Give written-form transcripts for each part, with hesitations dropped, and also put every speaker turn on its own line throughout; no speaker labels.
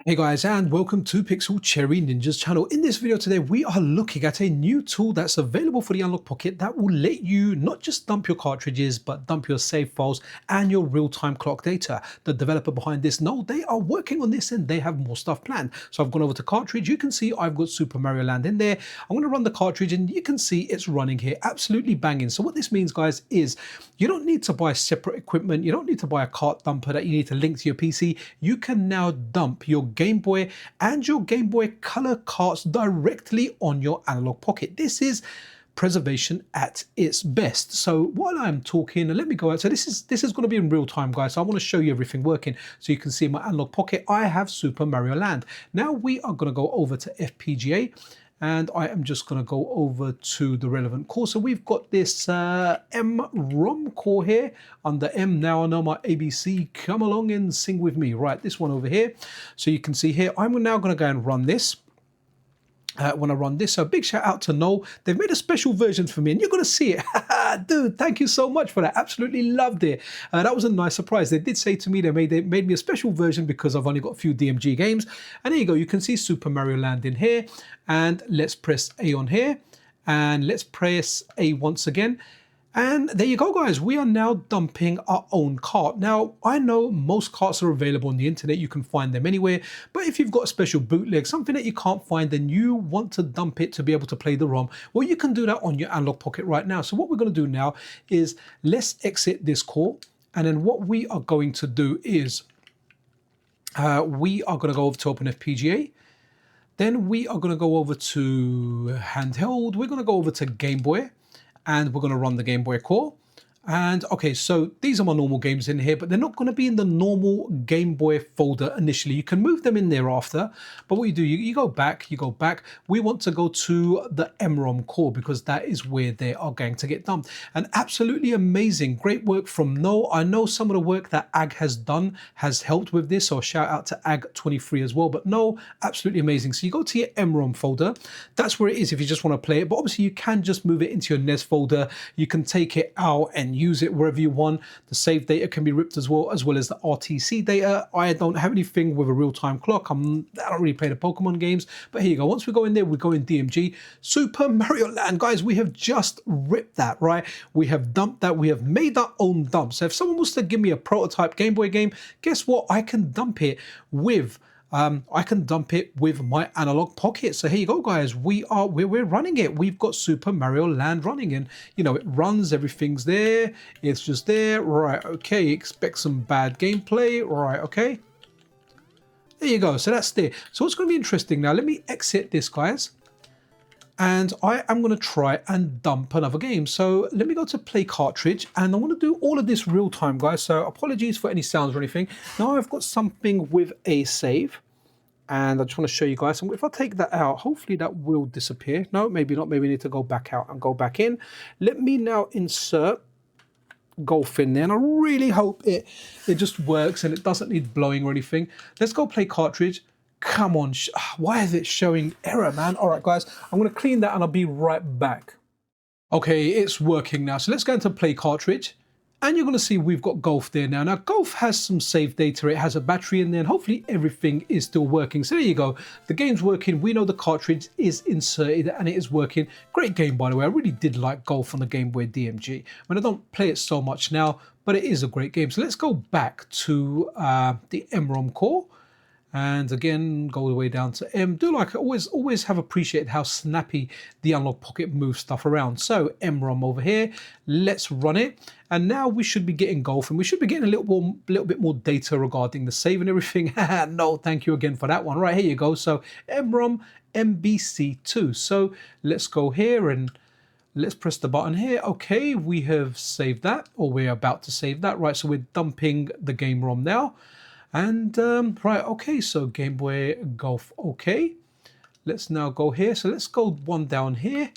Hey guys, and welcome to Pixel Cherry Ninja's channel. In this video today, we are looking at a new tool that's available for the Analogue Pocket that will let you not just dump your cartridges, but dump your save files and your real-time clock data. The developer behind this, Noel, they are working on this and they have more stuff planned. So I've gone over to cartridge. You can see I've got Super Mario Land in there. I'm going to run the cartridge and you can see it's running here, absolutely banging. So what this means, guys, is you don't need to buy separate equipment. You don't need to buy a cart dumper that you need to link to your PC. You can now dump your Game Boy and your Game Boy Color carts directly on your Analogue Pocket. This is preservation at its best. So while I'm talking, let me go out. So this is going to be in real time, guys. So I want to show you everything working. So you can see in my Analogue Pocket, I have Super Mario Land. Now we are going to go over to FPGA. And I am just going to go over to the relevant core. So we've got this MROM core here under M. Now I know my ABC. Come along and sing with me. Right, this one over here. So you can see here, I'm now going to go and run this. When I run this. So big shout out to Noel. They've made a special version for me and you're going to see it. Dude, thank you so much for that. Absolutely loved it. That was a nice surprise. They did say to me they made me a special version because I've only got a few DMG games. And there you go. You can see Super Mario Land in here. And let's press A on here. And let's press A once again. And there you go, guys. We are now dumping our own cart. Now, I know most carts are available on the internet. You can find them anywhere. But if you've got a special bootleg, something that you can't find, and you want to dump it to be able to play the ROM, well, you can do that on your Analogue Pocket right now. So what we're going to do now is let's exit this core. And then what we are going to do is we are going to go over to Open FPGA. Then we are going to go over to handheld. We're going to go over to Game Boy. And we're going to run the Game Boy core. And okay, so these are my normal games in here, but they're not going to be in the normal Game Boy folder initially. You can move them in thereafter, but what you do, you go back. We want to go to the MROM core because that is where they are going to get dumped. And absolutely amazing, great work from Noel. I know some of the work that AG has done has helped with this, so shout out to AG23 as well. But Noel, absolutely amazing. So you go to your MROM folder. That's where it is if you just want to play it. But obviously you can just move it into your NES folder. You can take it out and use it wherever you want. The save data can be ripped as well as the RTC data. I don't have anything with a real-time clock. I don't really play the Pokemon games, but here you go. Once we go in there, we go in DMG. Super Mario Land, guys, we have just ripped that, right? We have dumped that. We have made our own dump. So if someone was to give me a prototype Game Boy game, guess what? I can dump it with my Analogue Pocket. So here you go, guys. We're running it. We've got Super Mario Land running, and you know it runs. Everything's there. It's just there. Right. Okay. Expect some bad gameplay. Right. Okay. There you go. So that's there. So what's going to be interesting now? Let me exit this, guys. And I am going to try and dump another game. So let me go to play cartridge and I want to do all of this real time, guys. So apologies for any sounds or anything. Now I've got something with a save and I just want to show you guys. And if I take that out, hopefully that will disappear. No, maybe not. Maybe I need to go back out and go back in. Let me now insert golf in there. And I really hope it just works and it doesn't need blowing or anything. Let's go play cartridge. Come on, why is it showing error, man? All right, guys, I'm going to clean that and I'll be right back. Okay, it's working now. So let's go into play cartridge. And you're going to see we've got golf there now. Now, golf has some save data. It has a battery in there and hopefully everything is still working. So there you go. The game's working. We know the cartridge is inserted and it is working. Great game, by the way. I really did like golf on the Game Boy DMG. I mean, I don't play it so much now, but it is a great game. So let's go back to the MROM core. And again, go all the way down to M. Do like I always have appreciated how snappy the Analogue Pocket moves stuff around. So MROM over here, let's run it. And now we should be getting golf and we should be getting a little bit more data regarding the save and everything. No, thank you again for that one. Right, here you go. So MROM MBC2. So let's go here and let's press the button here. Okay, we have saved that, or we're about to save that. Right, so we're dumping the game ROM now. And right, okay, so Game Boy Golf, okay. Let's now go here. So let's go one down here.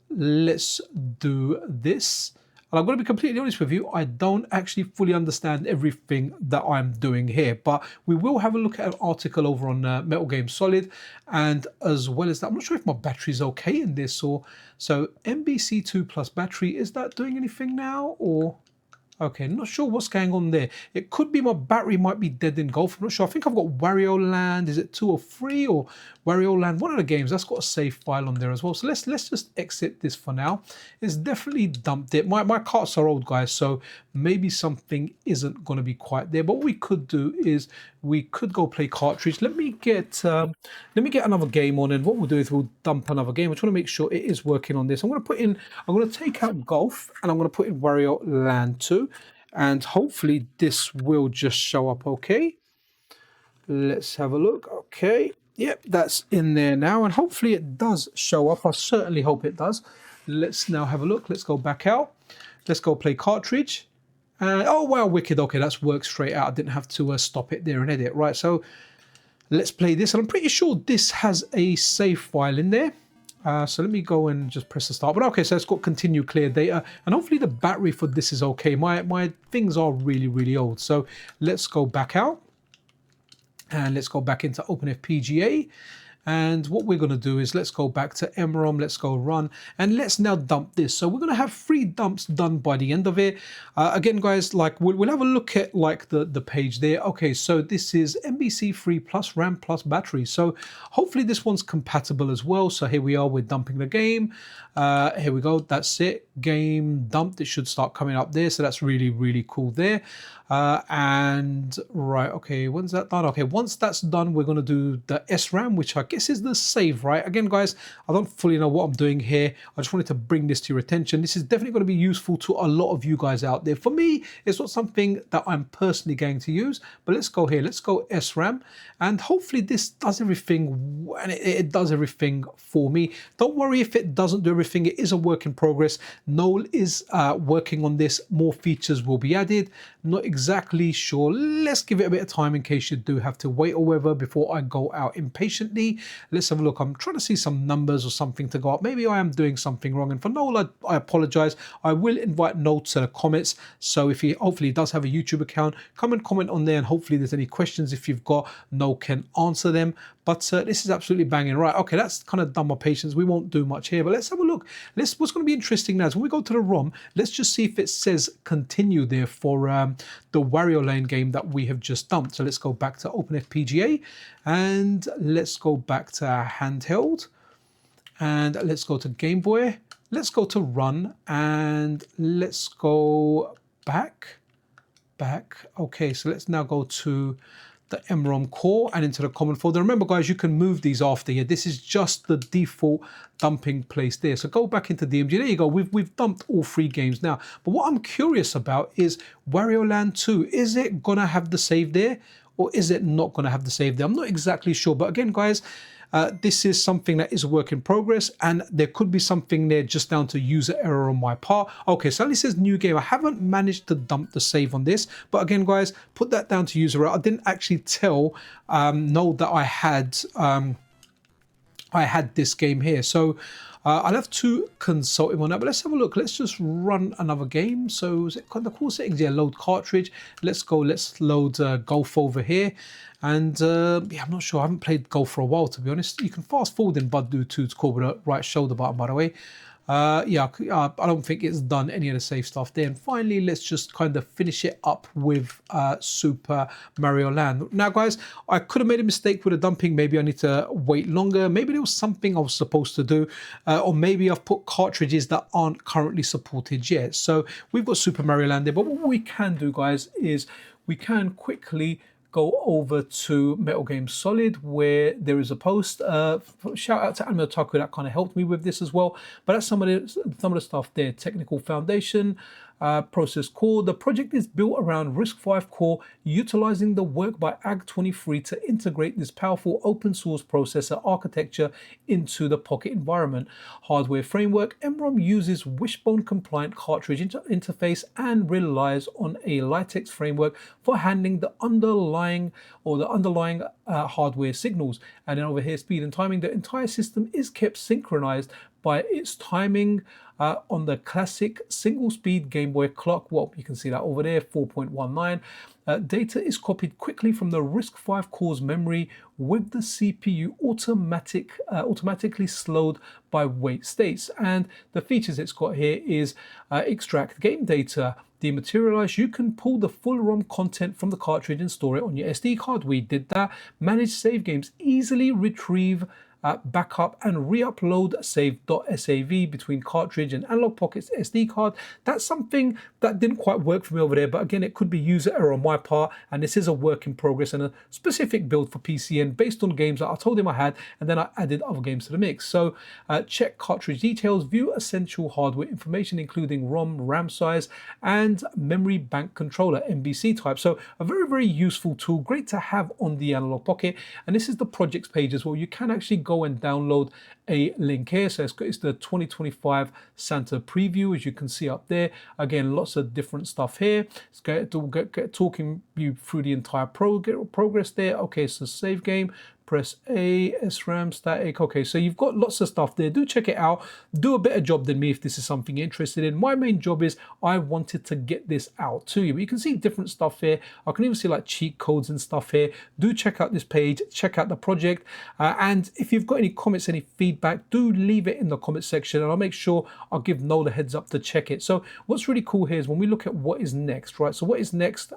Let's do this. And I'm going to be completely honest with you, I don't actually fully understand everything that I'm doing here, but we will have a look at an article over on Metal Game Solid, and as well as that, I'm not sure if my battery's okay in this, or so MBC2 plus battery, is that doing anything now, or Okay, not sure what's going on there. It could be my battery might be dead in golf. I'm not sure. I think I've got Wario Land. Is it 2 or 3 or Wario Land? One of the games that's got a save file on there as well. So let's just exit this for now. It's definitely dumped it. My carts are old, guys, so maybe something isn't going to be quite there. But what we could do is we could go play cartridge. Let me get another game on, and what we'll do is we'll dump another game. I just want to make sure it is working on this. I'm going to take out golf, and I'm going to put in Wario Land 2. And hopefully this will just show up okay. Let's have a look. Okay, yep, that's in there now, and hopefully it does show up. I certainly hope it does. Let's now have a look. Let's go back out. Let's go play cartridge. Oh wow, wicked. Okay, that's worked straight out. I didn't have to stop it there and edit. Right, so let's play this, and I'm pretty sure this has a save file in there. So let me go and just press the start. But okay, so it's got continue clear data, and hopefully the battery for this is okay. My things are really old. So let's go back out, and let's go back into OpenFPGA. And what we're going to do is let's go back to MROM, let's go run, and let's now dump this. So we're going to have 3 dumps done by the end of it. Again, guys, like we'll have a look at like the page there. Okay, so this is MBC3 plus RAM plus battery. So hopefully this one's compatible as well. So here we are, we're dumping the game. Here we go, that's it, game dumped. It should start coming up there. So that's really cool there. And right, okay, when's that done? Okay, once that's done, we're going to do the SRAM, which I guess is the save, right? Again, guys, I don't fully know what I'm doing here. I just wanted to bring this to your attention. This is definitely going to be useful to a lot of you guys out there. For me, it's not something that I'm personally going to use, but let's go here. Let's go SRAM, and hopefully this does everything, and it does everything for me. Don't worry if it doesn't do everything. It is a work in progress. Noel is working on this. More features will be added. Not exactly sure. Let's give it a bit of time in case you do have to wait or whatever before I go out impatiently. Let's have a look. I'm trying to see some numbers or something to go up. Maybe I am doing something wrong. And for Noel, I apologize. I will invite Noel to the comments. So if he hopefully does have a YouTube account, come and comment on there. And hopefully there's any questions if you've got, Noel can answer them. But this is absolutely banging. Right, okay, that's kind of done my patience. We won't do much here, but let's have a look. What's going to be interesting now is when we go to the ROM, let's just see if it says continue there for the Wario Land game that we have just dumped. So let's go back to OpenFPGA, and let's go back to handheld, and let's go to Game Boy. Let's go to run, and let's go back. Okay, so let's now go to the MROM core and into the common folder. Remember, guys, you can move these after here. This is just the default dumping place there. So go back into DMG. There you go. We've dumped all 3 games now. But what I'm curious about is Wario Land 2. Is it gonna have the save there, or is it not gonna have the save there? I'm not exactly sure. But again, guys, this is something that is a work in progress, and there could be something there just down to user error on my part. Okay, so it says new game. I haven't managed to dump the save on this, but again, guys, put that down to user error. I didn't actually tell Noel that I had this game here, so I'll have to consult him on that. But let's have a look. Let's just run another game. So is it the core settings? Yeah, load cartridge. Let's go. Let's load golf over here. And yeah, I'm not sure. I haven't played golf for a while, to be honest. You can fast forward in Bud Do 2's core with the right shoulder button, by the way. Yeah, I don't think it's done any of the save stuff there. And finally, let's just kind of finish it up with Super Mario Land. Now, guys, I could have made a mistake with the dumping. Maybe I need to wait longer. Maybe there was something I was supposed to do. Or maybe I've put cartridges that aren't currently supported yet. So we've got Super Mario Land there. But what we can do, guys, is we can quickly go over to Metal Game Solid, where there is a post. Shout out to Anime Otaku that kind of helped me with this as well. But that's some of the stuff there. Technical foundation, process core. The project is built around RISC-V core, utilizing the work by AG23 to integrate this powerful open source processor architecture into the Pocket environment. Hardware framework: MROM uses Wishbone compliant cartridge interface and relies on a Litex framework for handling the underlying hardware signals. And then over here, speed and timing. The entire system is kept synchronized by its timing on the classic single-speed Game Boy clock. Well, you can see that over there, 4.19. Data is copied quickly from the RISC-V cores memory with the CPU automatically slowed by wait states. And the features it's got here is extract game data, Dematerialize. You can pull the full ROM content from the cartridge and store it on your SD card. We did that. Manage save games, easily retrieve, backup and re-upload save.sav between cartridge and Analogue Pocket's SD card. That's something that didn't quite work for me over there, but again, it could be user error on my part, and this is a work in progress and a specific build for PCN based on games that I told him I had, and then I added other games to the mix. So check cartridge details, view essential hardware information including ROM, RAM size, and memory bank controller, MBC type. So a very, very useful tool, great to have on the Analogue Pocket. And this is the projects page as well. You can actually go and download a link here. So it's the 2025 Santa preview, as you can see up there. Again, lots of different stuff here. It's going to talking you through the entire progress there. Okay, so save game. Press A, SRAM, static. Okay, so you've got lots of stuff there. Do check it out. Do a better job than me if this is something you're interested in. My main job is I wanted to get this out to you. But you can see different stuff here. I can even see like cheat codes and stuff here. Do check out this page. Check out the project. And if you've got any comments, any feedback, do leave it in the comment section, and I'll make sure I'll give Noel the heads up to check it. So what's really cool here is when we look at what is next, right? So what is next?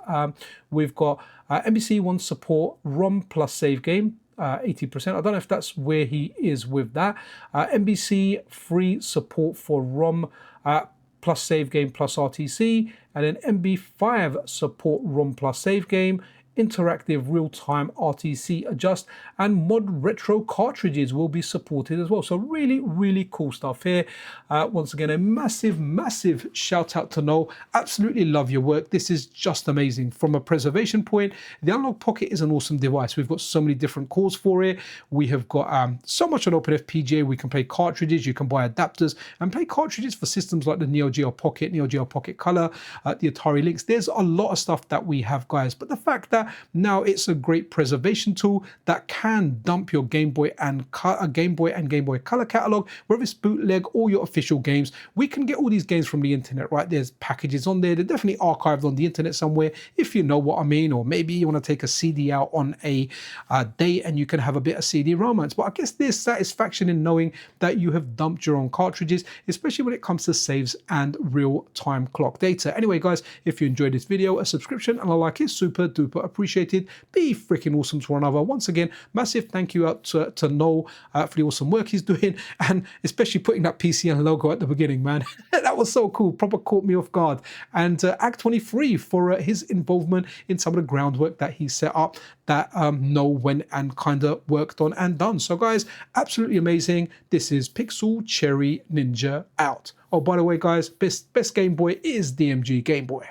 We've got MBC wants support ROM plus save game. 80%. I don't know if that's where he is with that. MBC free support for ROM plus save game plus RTC, and then MB5 support ROM plus save game, interactive real-time RTC adjust, and mod retro cartridges will be supported as well. So really, really cool stuff here. Once again, a massive shout out to Noel. Absolutely love your work. This is just amazing. From a preservation point, the Analogue Pocket is an awesome device. We've got so many different cores for it. We have got so much on Open FPGA. We can play cartridges. You can buy adapters and play cartridges for systems like the Neo Geo Pocket, Neo Geo Pocket Color, the Atari Lynx. There's a lot of stuff that we have, guys. But the fact that now it's a great preservation tool that can dump your Game Boy and Game Boy Color catalog, whether it's bootleg or your official games. We can get all these games from the internet, right? There's packages on there. They're definitely archived on the internet somewhere, if you know what I mean. Or maybe you want to take a CD out on a day and you can have a bit of CD romance. But I guess there's satisfaction in knowing that you have dumped your own cartridges, especially when it comes to saves and real-time clock data. Anyway, guys, if you enjoyed this video, a subscription and a like is super duper appreciated. Be freaking awesome to one another. Once again, massive thank you out to Noel for the awesome work he's doing, and especially putting that PCN logo at the beginning, man. That was so cool. Proper caught me off guard. And Act23 for his involvement in some of the groundwork that he set up that Noel went and kind of worked on and done. So guys, absolutely amazing. This is Pixel Cherry Ninja out. Oh, by the way, guys, best Game Boy is DMG Game Boy.